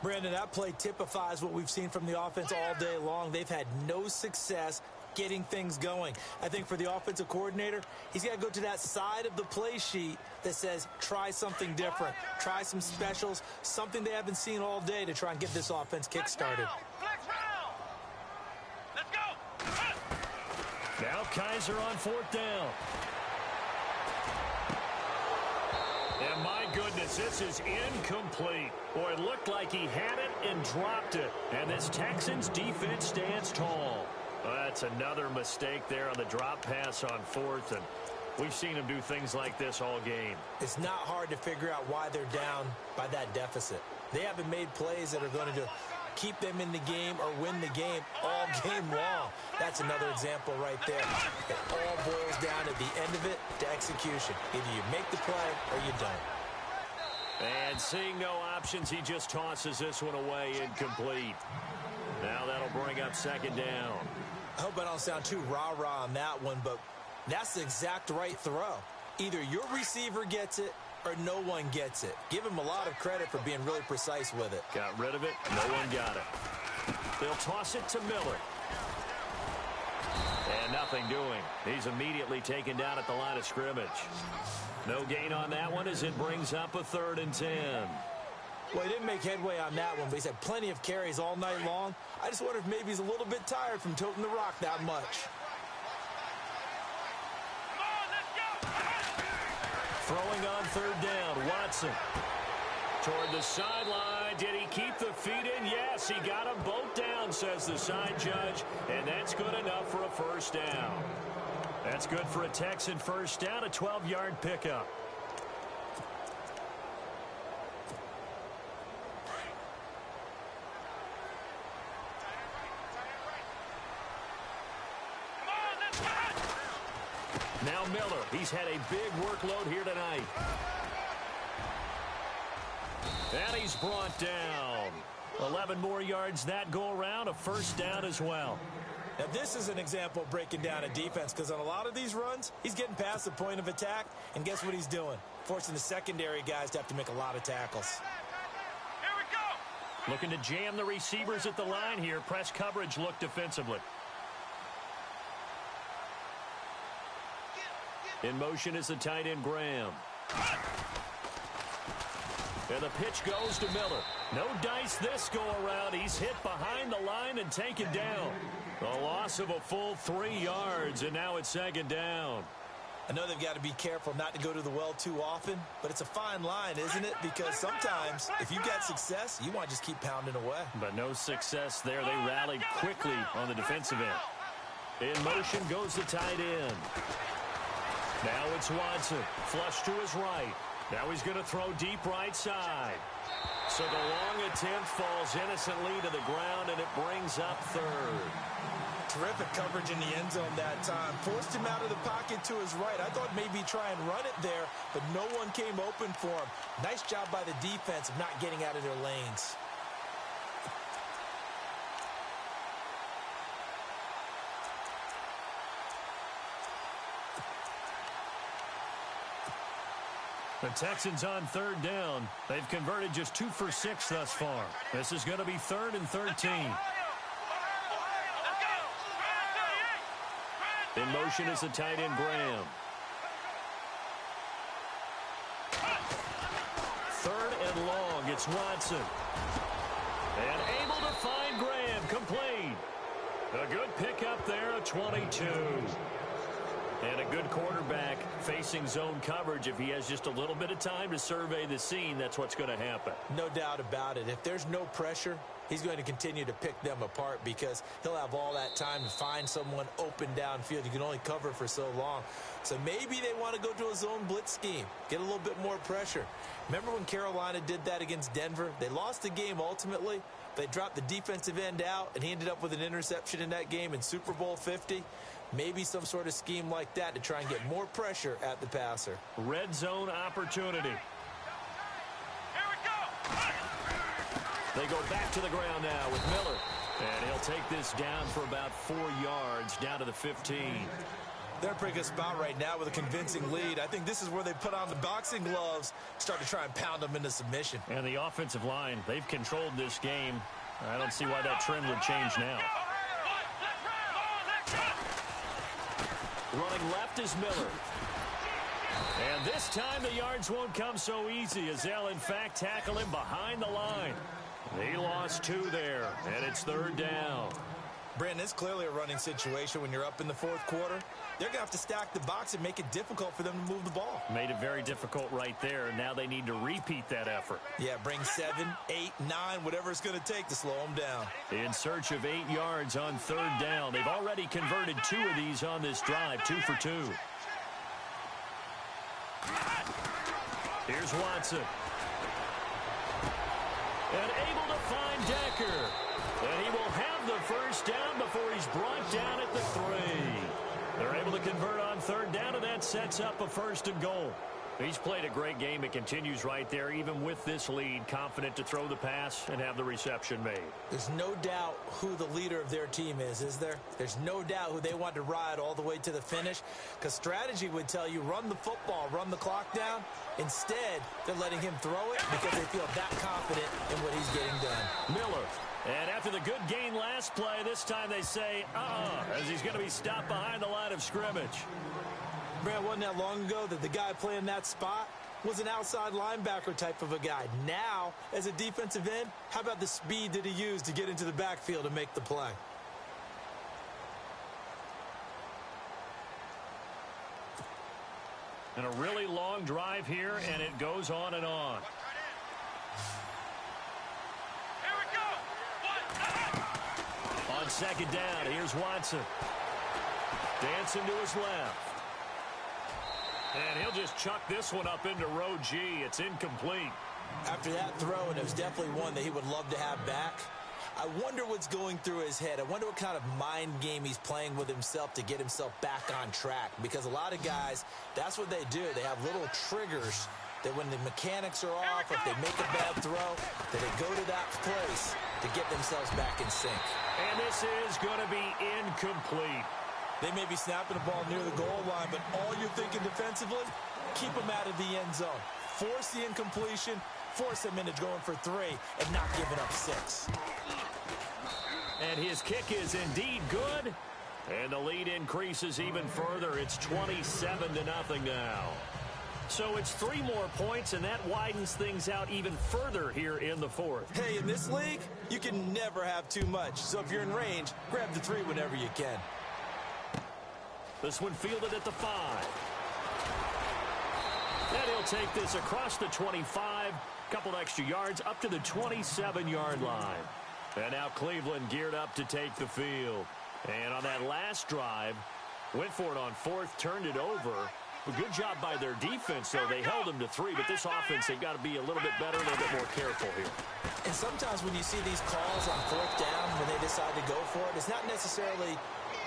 Brandon, that play typifies what we've seen from the offense all day long. They've had no success getting things going. I think for the offensive coordinator, he's got to go to that side of the play sheet that says try something different, try some specials, something they haven't seen all day to try and get this offense kick-started. Flex round. Let's go. Now Kaiser on 4th down. And my goodness, this is incomplete. Boy, it looked like he had it and dropped it. And this Texans defense stands tall. That's another mistake there on the drop pass on 4th, and we've seen him do things like this all game. It's not hard to figure out why they're down by that deficit. They haven't made plays that are going to keep them in the game or win the game all game long. That's another example right there. It all boils down at the end of it to execution. Either you make the play or you don't. And seeing no options, he just tosses this one away incomplete. Now that'll bring up 2nd down. I hope I don't sound too rah-rah on that one, but that's the exact right throw. Either your receiver gets it or no one gets it. Give him a lot of credit for being really precise with it. Got rid of it. No one got it. They'll toss it to Miller. And nothing doing. He's immediately taken down at the line of scrimmage. No gain on that one as it brings up a 3rd and 10. Well, he didn't make headway on that one, but he's had plenty of carries all night long. I just wonder if maybe he's a little bit tired from toting the rock that much. Come on, let's go. Throwing on 3rd down, Watson. Toward the sideline. Did he keep the feet in? Yes, he got them both down, says the side judge. And that's good enough for a 1st down. That's good for a Texan 1st down, a 12-yard pickup. Now Miller, he's had a big workload here tonight. And he's brought down. 11 more yards that go around, a 1st down as well. Now, this is an example of breaking down a defense because on a lot of these runs, he's getting past the point of attack, and guess what he's doing? Forcing the secondary guys to have to make a lot of tackles. Here we go. Looking to jam the receivers at the line here. Press coverage look defensively. In motion is the tight end, Graham. And the pitch goes to Miller. No dice this go-around. He's hit behind the line and taken down. A loss of a full 3 yards, and now it's second down. I know they've got to be careful not to go to the well too often, but it's a fine line, isn't it? Because sometimes, if you got success, you want to just keep pounding away. But no success there. They rallied quickly on the defensive end. In motion goes the tight end. Now it's Watson. Flush to his right. Now he's going to throw deep right side. So the long attempt falls innocently to the ground, and it brings up third. Terrific coverage in the end zone that time. Forced him out of the pocket to his right. I thought maybe try and run it there, but no one came open for him. Nice job by the defense of not getting out of their lanes. The Texans on third down. They've converted just 2 for 6 thus far. This is going to be 3rd and 13. In motion is the tight end, Graham. 3rd and long. It's Watson. And able to find Graham. Complete. A good pickup there at 22. And a good quarterback facing zone coverage. If he has just a little bit of time to survey the scene, that's what's going to happen. No doubt about it. If there's no pressure, he's going to continue to pick them apart because he'll have all that time to find someone open downfield. You can only cover for so long. So maybe they want to go to a zone blitz scheme, get a little bit more pressure. Remember when Carolina did that against Denver? They lost the game ultimately. They dropped the defensive end out, and he ended up with an interception in that game in Super Bowl 50. Maybe some sort of scheme like that to try and get more pressure at the passer. Red zone opportunity. Here we go. They go back to the ground now with Miller. And he'll take this down for about 4 yards, down to the 15. They're in a pretty good spot right now with a convincing lead. I think this is where they put on the boxing gloves, start to try and pound them into submission. And the offensive line, they've controlled this game. I don't see why that trend would change now. Running left is Miller. And this time the yards won't come so easy as they'll, in fact, tackle him behind the line. He lost 2 there, and it's 3rd down. Brandon, it's clearly a running situation when you're up in the 4th quarter. They're going to have to stack the box and make it difficult for them to move the ball. Made it very difficult right there. Now they need to repeat that effort. Yeah, bring 7, 8, 9, whatever it's going to take to slow them down. In search of 8 yards on 3rd down. They've already converted 2 of these on this drive, 2 for 2. Here's Watson. And able to find Decker. And he will have the first down before he's brought down at the 3. They're able to convert on 3rd down, and that sets up a 1st and goal. He's played a great game. It continues right there, even with this lead, confident to throw the pass and have the reception made. There's no doubt who the leader of their team is there? There's no doubt who they want to ride all the way to the finish, because strategy would tell you run the football, run the clock down. Instead, they're letting him throw it because they feel that confident in what he's getting done. Miller. And after the good gain last play, this time they say, as he's going to be stopped behind the line of scrimmage. Brad, wasn't that long ago that the guy playing that spot was an outside linebacker type of a guy. Now, as a defensive end, how about the speed that he used to get into the backfield and make the play? And a really long drive here, and it goes on and on. On 2nd down, here's Watson. Dancing to his left. And he'll just chuck this one up into row G. It's incomplete. After that throw, and it was definitely one that he would love to have back, I wonder what's going through his head. I wonder what kind of mind game he's playing with himself to get himself back on track. Because a lot of guys, that's what they do. They have little triggers that when the mechanics are off, or if they make a bad throw, that they go to that place to get themselves back in sync. And this is going to be incomplete. They may be snapping the ball near the goal line, but all you're thinking defensively, keep them out of the end zone. Force the incompletion, force them into going for 3, and not giving up 6. And his kick is indeed good. And the lead increases even further. It's 27-0 now. So it's 3 more points, and that widens things out even further here in the 4th. Hey, in this league, you can never have too much. So if you're in range, grab the 3 whenever you can. This one fielded at the 5. And he'll take this across the 25. Couple extra yards up to the 27-yard line. And now Cleveland geared up to take the field. And on that last drive, went for it on 4th, turned it over. A good job by their defense, though. They held them to 3, but this offense, they've got to be a little bit better, a little bit more careful here. And sometimes when you see these calls on 4th down, when they decide to go for it, it's not necessarily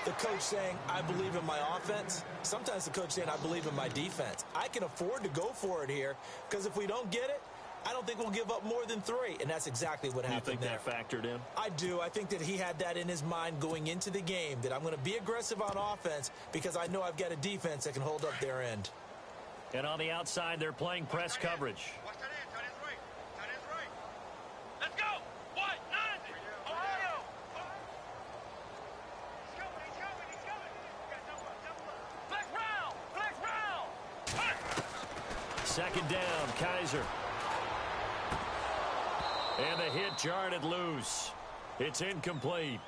the coach saying, I believe in my offense. Sometimes the coach saying, I believe in my defense. I can afford to go for it here, because if we don't get it, I don't think we'll give up more than 3, and that's exactly what happened there. You think that factored in? I do. I think that he had that in his mind going into the game, that I'm going to be aggressive on offense because I know I've got a defense that can hold up their end. And on the outside, they're playing press coverage. Watch that end. Tight end's right. Tight end's right. Let's go. White, 90. Ohio. He's coming. He's coming. He's coming. Double up. Flex round. Flex round. Second down, Kaiser. And the hit jarred it loose. It's incomplete.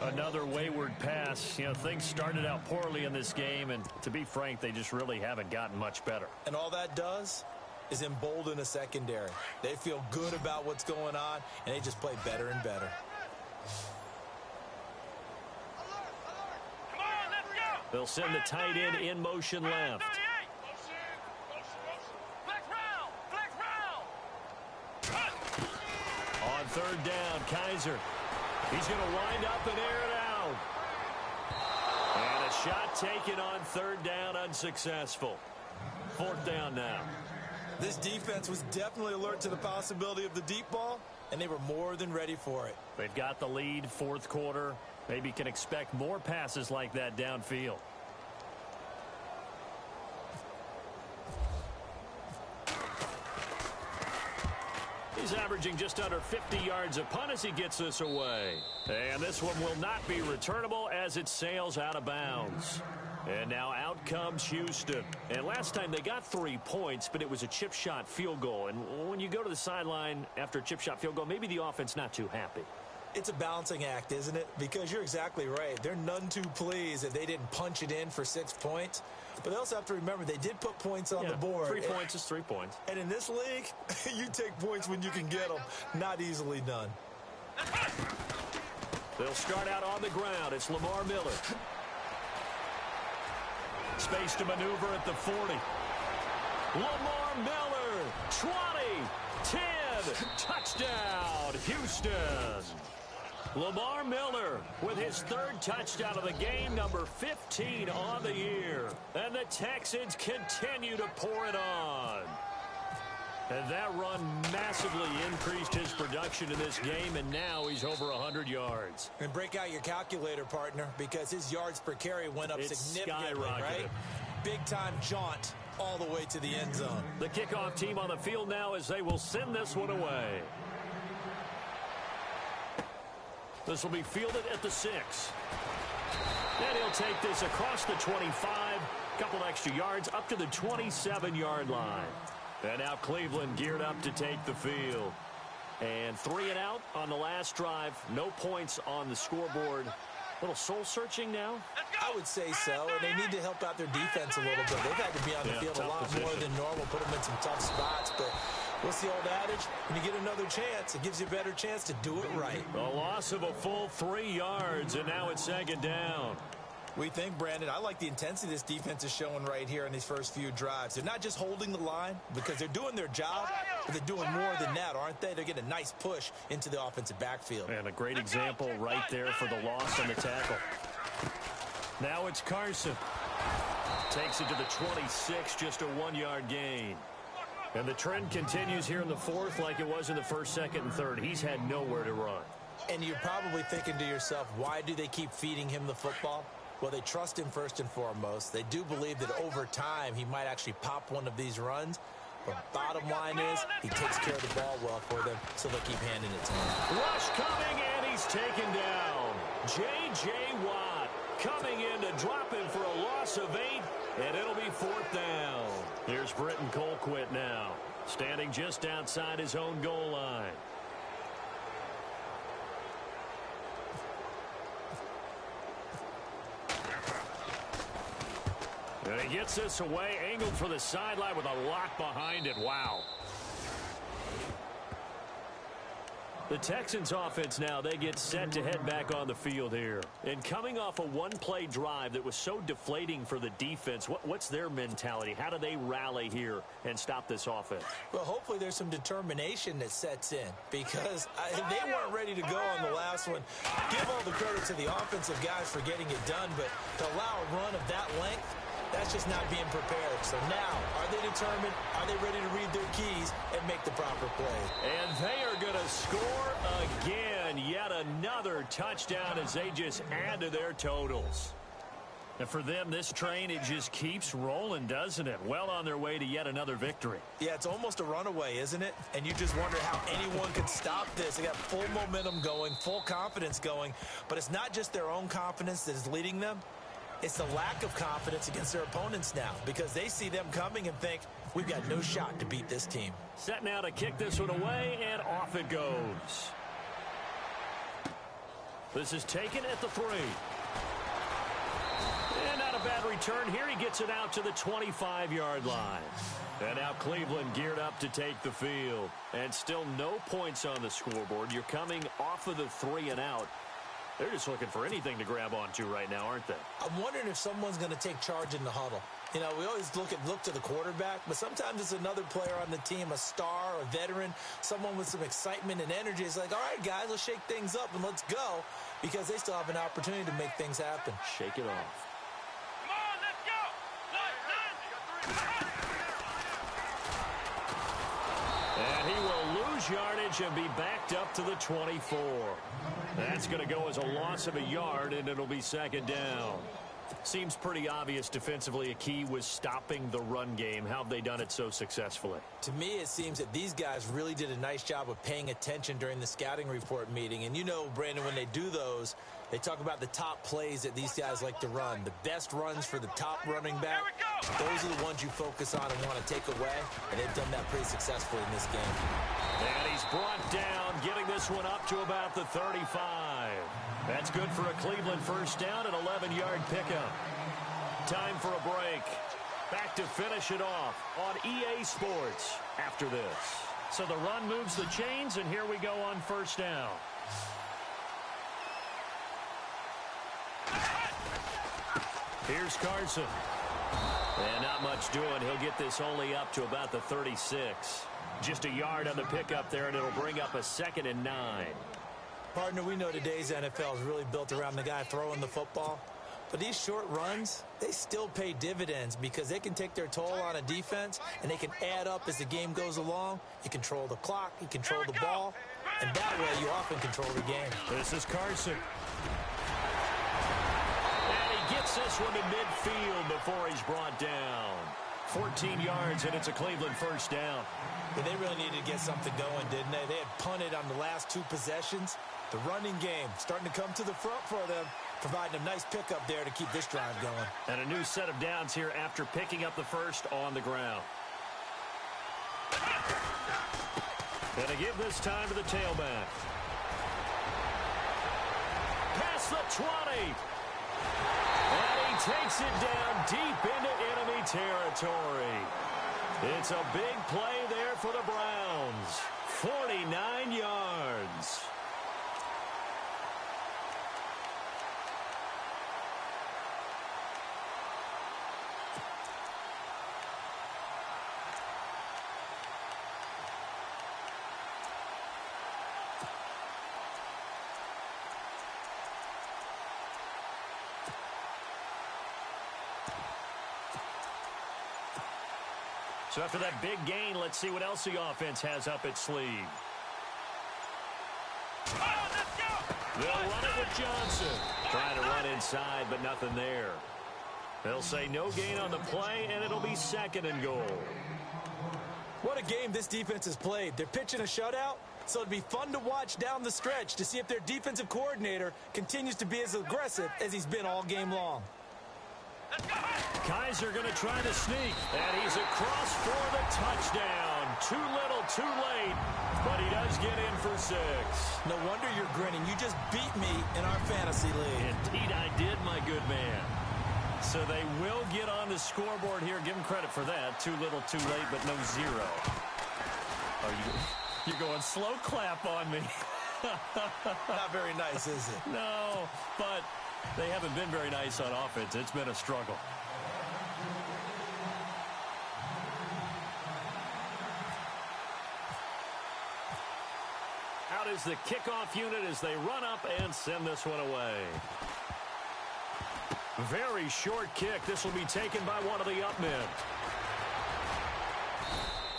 Another wayward pass. You know, things started out poorly in this game, and to be frank, they just really haven't gotten much better. And all that does is embolden a secondary. They feel good about what's going on, and they just play better and better. Come on, let's go. They'll send the tight end in motion left. 38. Flex round. Flex round. On 3rd down, Kaiser. He's going to wind up and air it out. And a shot taken on 3rd down, unsuccessful. 4th down now. This defense was definitely alert to the possibility of the deep ball, and they were more than ready for it. They've got the lead, 4th quarter. Maybe can expect more passes like that downfield. He's averaging just under 50 yards a punt as he gets this away. And this one will not be returnable as it sails out of bounds. And now out comes Houston. And last time they got 3 points, but it was a chip shot field goal. And when you go to the sideline after a chip shot field goal, maybe the offense not too happy. It's a balancing act, isn't it? Because you're exactly right. They're none too pleased that they didn't punch it in for 6 points. But they also have to remember they did put points on the board. 3 points is 3 points. And in this league, you take points when you can get them. Not easily done. They'll start out on the ground. It's Lamar Miller. Space to maneuver at the 40. Lamar Miller, 20, 10, touchdown, Houston. Lamar Miller with his 3rd touchdown of the game, number 15 on the year. And the Texans continue to pour it on. And that run massively increased his production in this game, and now he's over 100 yards. And break out your calculator, partner, because his yards per carry went up significantly, right? Big-time jaunt all the way to the end zone. The kickoff team on the field now as they will send this one away. This will be fielded at the 6. And he'll take this across the 25. Couple extra yards up to the 27-yard line. And now Cleveland geared up to take the field. And 3 and out on the last drive. No points on the scoreboard. A little soul-searching now? I would say so, and they need to help out their defense a little bit. They've had to be on the field a lot more than normal, put them in some tough spots. But what's the old adage? When you get another chance, it gives you a better chance to do it right. A loss of a full 3 yards, and now it's 2nd down. We think, Brandon, I like the intensity this defense is showing right here in these first few drives. They're not just holding the line because they're doing their job, but they're doing more than that, aren't they? They're getting a nice push into the offensive backfield. And a great example right there for the loss on the tackle. Now it's Carson. Takes it to the 26, just a 1-yard gain. And the trend continues here in the fourth like it was in the first, second, and third. He's had nowhere to run. And you're probably thinking to yourself, why do they keep feeding him the football? Well, they trust him first and foremost. They do believe that over time he might actually pop one of these runs. But bottom line is he takes care of the ball well for them, so they'll keep handing it to him. Rush coming, and he's taken down. J.J. Watt coming in to drop him for a loss of 8, and it'll be 4th down. Here's Britton Colquitt now, standing just outside his own goal line. And he gets this away, angled for the sideline with a lock behind it. Wow. The Texans offense now, they get set to head back on the field here. And coming off a one-play drive that was so deflating for the defense, what's their mentality? How do they rally here and stop this offense? Well, hopefully there's some determination that sets in, because they weren't ready to go on the last one. Give all the credit to the offensive guys for getting it done, but to allow a run of that length, that's just not being prepared. So now, are they determined? Are they ready to read their keys and make the proper play? And they are going to score again. Yet another touchdown as they just add to their totals. And for them, this train, it just keeps rolling, doesn't it? Well on their way to yet another victory. Yeah, it's almost a runaway, isn't it? And you just wonder how anyone could stop this. They got full momentum going, full confidence going. But it's not just their own confidence that is leading them. It's the lack of confidence against their opponents now, because they see them coming and think, we've got no shot to beat this team. Set now to kick this one away, and off it goes. This is taken at the 3. And not a bad return here. He gets it out to the 25-yard line. And now Cleveland geared up to take the field. And still no points on the scoreboard. You're coming off of the 3 and out. They're just looking for anything to grab onto right now, aren't they? I'm wondering if someone's going to take charge in the huddle. You know, we always look to the quarterback, but sometimes it's another player on the team, a star, a veteran, someone with some excitement and energy. It's like, all right, guys, let's shake things up and let's go, because they still have an opportunity to make things happen. Shake it off. Come on, let's go. And he will lose yardage and be backed up to the 24. That's going to go as a loss of a yard, and it'll be 2nd down. Seems pretty obvious defensively a key was stopping the run game. How have they done it so successfully? To me, it seems that these guys really did a nice job of paying attention during the scouting report meeting. And you know, Brandon, when they do those, they talk about the top plays that these guys like to run. The best runs for the top running back, those are the ones you focus on and want to take away. And they've done that pretty successfully in this game. And he's brought down, getting this one up to about the 35. That's good for a Cleveland first down, an 11-yard pickup. Time for a break. Back to finish it off on EA Sports after this. So the run moves the chains, and here we go on first down. Here's Carson. And not much doing. He'll get this only up to about the 36. Just a yard on the pickup there, and it'll bring up a 2nd and 9. Partner, we know today's NFL is really built around the guy throwing the football. But these short runs, they still pay dividends, because they can take their toll on a defense, and they can add up as the game goes along. You control the clock, you control the ball, and that way you often control the game. This is Carson. And he gets this one to midfield before he's brought down. 14 yards, and it's a Cleveland first down. But they really needed to get something going, didn't they? They had punted on the last 2 possessions. The running game starting to come to the front for them, providing a nice pickup there to keep this drive going. And a new set of downs here after picking up the first on the ground. And to give this time to the tailback. Past the 20. And he takes it down deep into enemy territory. It's a big play there for the Browns. 49 yards. So after that big gain, let's see what else the offense has up its sleeve. They'll run it with Johnson. Trying to run inside, but nothing there. They'll say no gain on the play, and it'll be 2nd and goal. What a game this defense has played. They're pitching a shutout, so it'd be fun to watch down the stretch to see if their defensive coordinator continues to be as aggressive as he's been all game long. Kaiser going to try to sneak, and he's across for the touchdown. Too little, too late, but he does get in for 6. No wonder you're grinning. You just beat me in our fantasy league. Indeed I did, my good man. So they will get on the scoreboard here. Give them credit for that. Too little, too late, but no 0. Oh, you're going slow clap on me. Not very nice, is it? No, but they haven't been very nice on offense. It's been a struggle. Out is the kickoff unit as they run up and send this one away. Very short kick. This will be taken by one of the up men.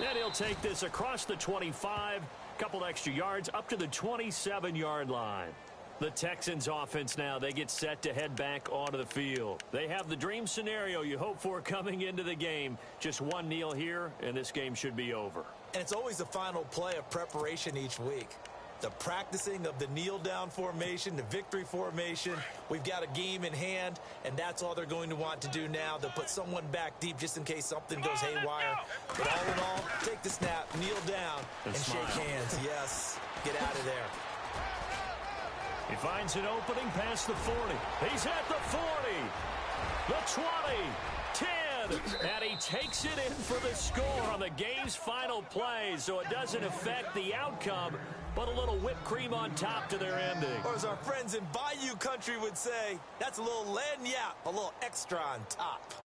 And he'll take this across the 25, couple extra yards, up to the 27-yard line. The Texans offense now, they get set to head back onto the field. They have the dream scenario you hope for coming into the game. Just one kneel here, and this game should be over. And it's always the final play of preparation each week. The practicing of the kneel-down formation, the victory formation. We've got a game in hand, and that's all they're going to want to do now. They'll put someone back deep just in case something goes haywire. But all in all, take the snap, kneel down, and shake hands. Yes, get out of there. He finds an opening past the 40. He's at the 40, the 20, 10, and he takes it in for the score on the game's final play. So it doesn't affect the outcome, but a little whipped cream on top to their ending. Or as our friends in Bayou country would say, that's a little lagniappe, a little extra on top.